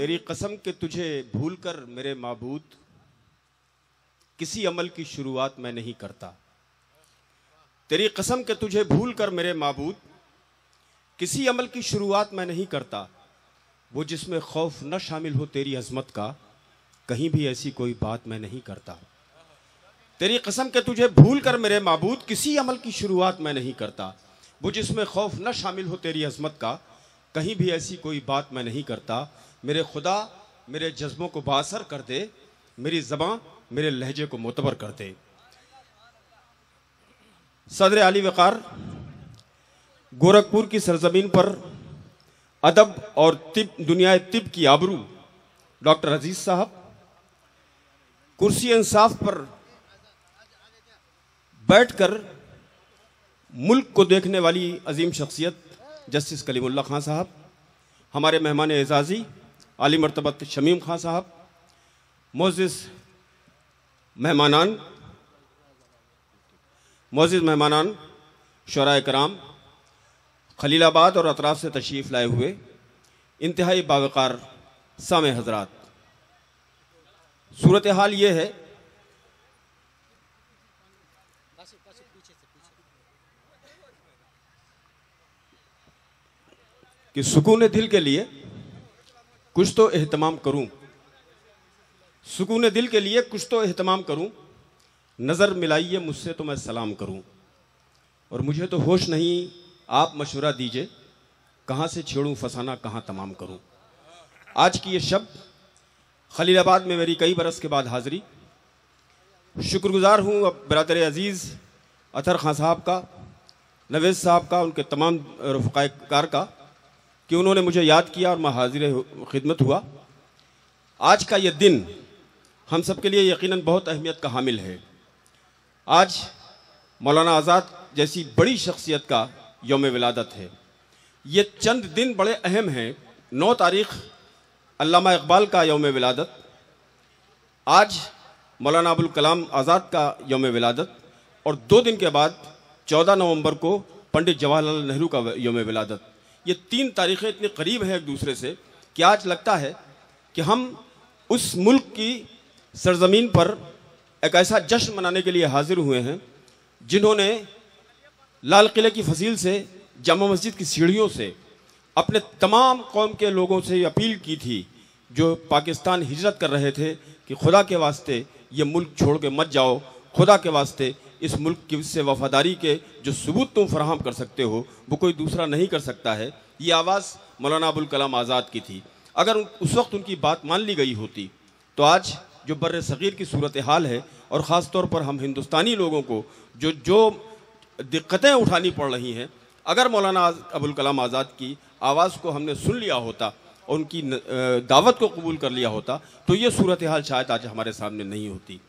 तेरी कसम के तुझे भूल कर मेरे माबूद किसी अमल की शुरुआत मैं नहीं करता। तेरी कसम के तुझे भूल कर मेरे माबूद किसी अमल की शुरुआत मैं नहीं करता। वो जिसमें खौफ न शामिल हो तेरी अजमत का, कहीं भी ऐसी कोई बात मैं नहीं करता। तेरी कसम के तुझे भूल कर मेरे माबूद किसी अमल की शुरुआत मैं नहीं करता। वो जिसमें खौफ न शामिल हो तेरी अजमत का, कहीं भी ऐसी कोई बात मैं नहीं करता। मेरे खुदा मेरे जज्बों को बासर कर दे, मेरी ज़बां मेरे लहजे को मोतबर कर दे। सदर आली वक़ार गोरखपुर की सरजमीन पर अदब और तिब दुनिया तिब की आबरू डॉक्टर अजीज साहब, कुर्सी इंसाफ पर बैठकर मुल्क को देखने वाली अजीम शख्सियत जस्टिस कलीमुल्ला खां साहब, हमारे मेहमान एजाज़ी आली मर्तबत शमीम खां साहब, मोअज़्ज़िज़ मेहमानान शुराए कराम, खलीलाबाद और अतराफ से तशरीफ़ लाए हुए इंतहाई बावकार सामे हजरात, सूरत हाल ये है कि सुकून दिल के लिए कुछ तो एहतमाम करूं, सुकून दिल के लिए कुछ तो एहतमाम करूं, नज़र मिलाइए मुझसे तो मैं सलाम करूं। और मुझे तो होश नहीं, आप मशवरा दीजिए, कहाँ से छेड़ूं फसाना कहाँ तमाम करूं। आज की ये शब खलीलाबाद में मेरी कई बरस के बाद हाज़िरी, शुक्रगुज़ार हूँ अब बरादर अज़ीज़ अतर खां साहब का, नवेज़ साहब का, उनके तमाम रफ़क़ाए कार का, कि उन्होंने मुझे याद किया और मैं हाज़िर खिदमत हुआ। आज का ये दिन हम सब के लिए यकीनन बहुत अहमियत का हामिल है। आज मौलाना आज़ाद जैसी बड़ी शख्सियत का यौम विलादत है। ये चंद दिन बड़े अहम हैं। 9 तारीख़ अल्लामा इक़बाल का यौम विलादत, आज मौलाना अबुल कलाम आज़ाद का यौम विलादत, और 2 दिन के बाद 14 नवंबर को पंडित जवाहरलाल नेहरू का यौम विलादत। ये 3 तारीख़ें इतनी करीब हैं एक दूसरे से कि आज लगता है कि हम उस मुल्क की सरजमीन पर एक ऐसा जश्न मनाने के लिए हाजिर हुए हैं जिन्होंने लाल किले की फसील से, जामा मस्जिद की सीढ़ियों से अपने तमाम कौम के लोगों से अपील की थी जो पाकिस्तान हिजरत कर रहे थे कि खुदा के वास्ते ये मुल्क छोड़ के मत जाओ, खुदा के वास्ते इस मुल्क की से वफादारी के जो सबूत तुम फराहम कर सकते हो वो कोई दूसरा नहीं कर सकता है। ये आवाज़ मौलाना अबुल कलाम आज़ाद की थी। अगर उस वक्त उनकी बात मान ली गई होती तो आज जो बर्र सग़ीर की सूरत हाल है, और ख़ास तौर पर हम हिंदुस्तानी लोगों को जो दिक्कतें उठानी पड़ रही हैं, अगर मौलाना अबुल कलाम आज़ाद की आवाज़ को हमने सुन लिया होता और उनकी दावत को कबूल कर लिया होता तो ये सूरत हाल शायद आज हमारे सामने नहीं होती।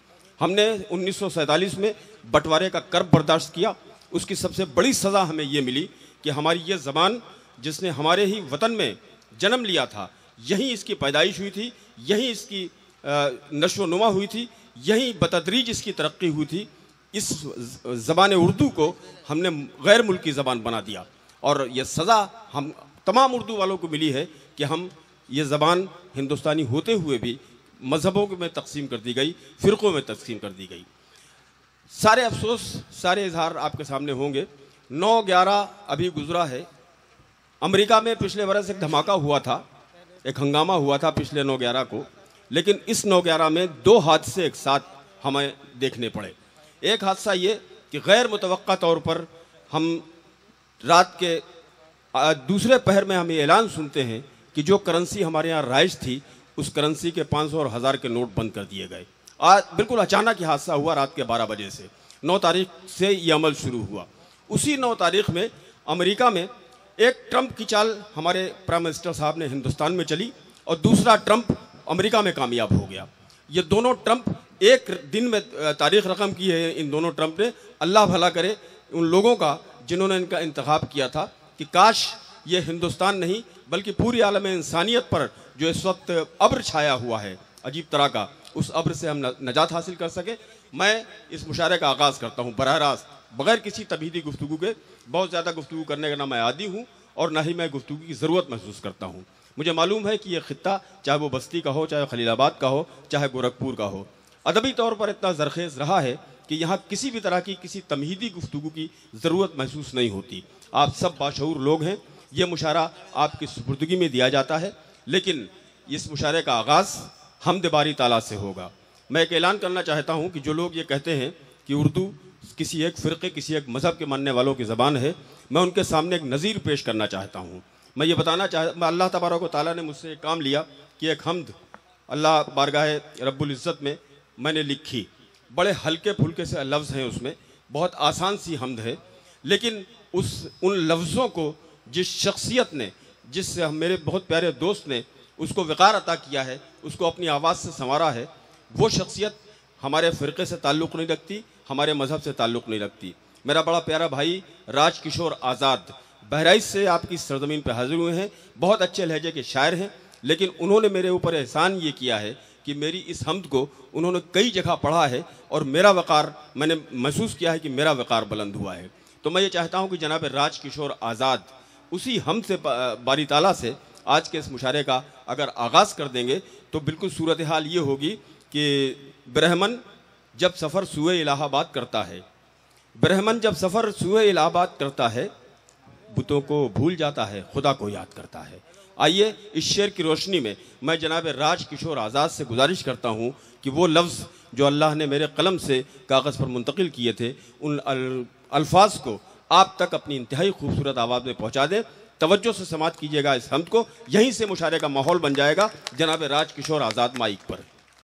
हमने 1947 में बंटवारे का कर्ब बर्दाश्त किया, उसकी सबसे बड़ी सज़ा हमें ये मिली कि हमारी ये ज़बान जिसने हमारे ही वतन में जन्म लिया था, यहीं इसकी पैदाइश हुई थी, यहीं इसकी नशो नुमा हुई थी, यहीं बतदरीज इसकी तरक्की हुई थी। इस ज़बान उर्दू को हमने गैर मुल्की ज़बान बना दिया, और ये सज़ा हम तमाम उर्दू वालों को मिली है कि हम ये ज़बान हिंदुस्तानी होते हुए भी मज़हबों में तकसीम कर दी गई, फ़िरक़ों में तकसीम कर दी गई। सारे अफसोस, सारे इजहार आपके सामने होंगे। 9/11 अभी गुज़रा है। अमेरिका में पिछले बरस एक धमाका हुआ था, एक हंगामा हुआ था पिछले 9/11 को, लेकिन इस 9/11 में 2 हादसे एक साथ हमें देखने पड़े। एक हादसा ये कि गैर मुतवक्का तौर पर हम रात के दूसरे पहर में हम ये ऐलान सुनते हैं कि जो करेंसी हमारे यहाँ राइज थी उस करेंसी के 500 और 1000 के नोट बंद कर दिए गए। आज बिल्कुल अचानक ये हादसा हुआ रात के 12 बजे से। 9 तारीख से ये अमल शुरू हुआ। उसी 9 तारीख में अमेरिका में एक ट्रंप की चाल हमारे प्राइम मिनिस्टर साहब ने हिंदुस्तान में चली और दूसरा ट्रंप अमेरिका में कामयाब हो गया। ये दोनों ट्रंप एक दिन में तारीख रकम की है इन दोनों ट्रंप ने। अल्लाह भला करे उन लोगों का जिन्होंने इनका इंतखाब किया था कि काश ये हिंदुस्तान नहीं बल्कि पूरी आलम इंसानियत पर जो इस वक्त अब्र छाया हुआ है अजीब तरह का, उस अब्र से हम नजात हासिल कर सके। मैं इस मुशारे का आगाज़ करता हूँ बराह रास्त, बग़ैर किसी तबहीदी गुफ्तगू के। बहुत ज़्यादा गुफ्तगू करने का ना मैं आदी हूँ और ना ही मैं गुफ्तगू की ज़रूरत महसूस करता हूँ। मुझे मालूम है कि यह खित्ता चाहे वो बस्ती का हो, चाहे खलीलाबाद का हो, चाहे गोरखपुर का हो, अदबी तौर पर इतना ज़रखेज़ रहा है कि यहाँ किसी भी तरह की किसी तमहीदी गुफ्तगू की ज़रूरत महसूस नहीं होती। आप सब बाशऊर लोग हैं, ये मुशारा आपकी सुपुर्दगी में दिया जाता है, लेकिन इस मुशारे का आगाज़ हम्द बारी ताला से होगा। मैं एक ऐलान करना चाहता हूँ कि जो लोग ये कहते हैं कि उर्दू किसी एक फ़िरक़े, किसी एक मज़हब के मानने वालों की ज़बान है, मैं उनके सामने एक नज़ीर पेश करना चाहता हूँ। मैं ये बताना अल्लाह तबारक व तआला ने मुझसे एक काम लिया कि एक हम्द अल्लाह बारगाह रब्बुल इज़्ज़त में मैंने लिखी। बड़े हल्के फुल्के से लफ्ज़ हैं उसमें, बहुत आसान सी हम्द है, लेकिन उन लफ्ज़ों को जिस शख्सियत ने, जिससे मेरे बहुत प्यारे दोस्त ने उसको वक़ार अता किया है, उसको अपनी आवाज़ से संवारा है, वो शख्सियत हमारे फ़िरक़े से ताल्लुक़ नहीं रखती, हमारे मज़हब से ताल्लुक़ नहीं रखती। मेरा बड़ा प्यारा भाई राजकिशोर आज़ाद बहराइच से आपकी सरज़मीन पर हाज़िर हुए हैं। बहुत अच्छे लहजे के शायर हैं, लेकिन उन्होंने मेरे ऊपर एहसान ये किया है कि मेरी इस हम्द को उन्होंने कई जगह पढ़ा है और मेरा वक़ार, मैंने महसूस किया है कि मेरा वक़ार बुलंद हुआ है। तो मैं ये चाहता हूँ कि जनाब राजकिशोर आज़ाद उसी हम्द से बारी ताला से आज के इस मुशारे का अगर आगाज़ कर देंगे तो बिल्कुल सूरत हाल ये होगी कि ब्रह्मन जब सफ़र सूए इलाहाबाद करता है, ब्रह्मन जब सफ़र सूए इलाहाबाद करता है, बुतों को भूल जाता है, खुदा को याद करता है। आइए इस शेर की रोशनी में मैं जनाब राजकिशोर आज़ाद से गुजारिश करता हूँ कि वो लफ्ज़ जो अल्लाह ने मेरे कलम से कागज़ पर मुंतकिल किए थे, उन अल्फाज को आप तक अपनी इंतहाई खूबसूरत आवाज़ में पहुँचा दें। तवज्जो से समात कीजिएगा इस हम्द को, यहीं से मुशारे का माहौल बन जाएगा। जनाब राजकिशोर आज़ाद माइक पर।